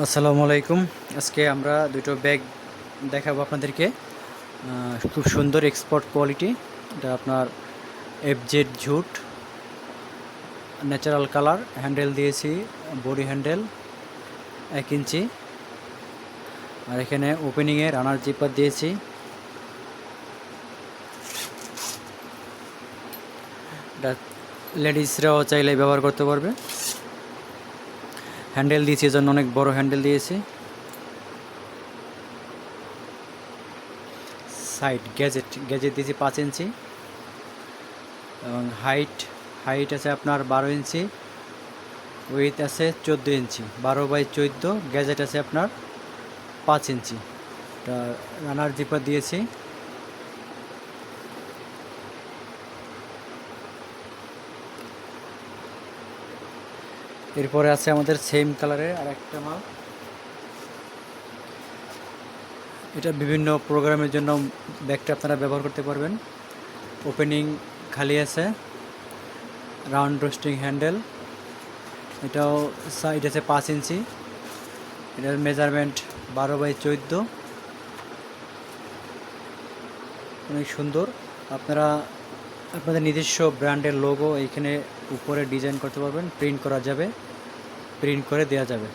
আসসালামু আলাইকুম। আজকে আমরা দুটো ব্যাগ দেখাবো আপনাদেরকে। খুব সুন্দর এক্সপোর্ট কোয়ালিটি। এটা আপনার FZ jute, natural colour, handle দিয়েছি বডি হ্যান্ডেল 1 ইঞ্চি। আর এখানে ওপেনিংয়ে রানার জিপার দিয়েছি। এটা লেডিসরাও চাইলে ব্যবহার করতে পারবে। হ্যান্ডেল দিয়েছি, এজন্য অনেক বড় হ্যান্ডেল দিয়েছি। সাইড গ্যাজেট দিয়েছি 5 ইঞ্চি এবং হাইট আছে আপনার 12 ইঞ্চি, উইথ আছে 14 ইঞ্চি, 12/14। গ্যাজেট আছে আপনার 5 ইঞ্চি। এটা রানার জিপার দিয়েছি। এরপরে আছে আমাদের সেম কালারের আরেকটা মাল। এটা বিভিন্ন প্রোগ্রামের জন্য ব্যাগটা আপনারা ব্যবহার করতে পারবেন। ওপেনিং খালি আছে, রাউন্ড রোস্টিং হ্যান্ডেল। এটাও সাইড আছে 5 ইঞ্চি। এটার মেজারমেন্ট 12/14। অনেক সুন্দর। আপনারা আপনাদের নিজস্ব ব্র্যান্ডের লোগো এইখানে উপরে ডিজাইন করতে পারবেন, প্রিন্ট করা যাবে, প্রিন্ট করে দেওয়া যাবে।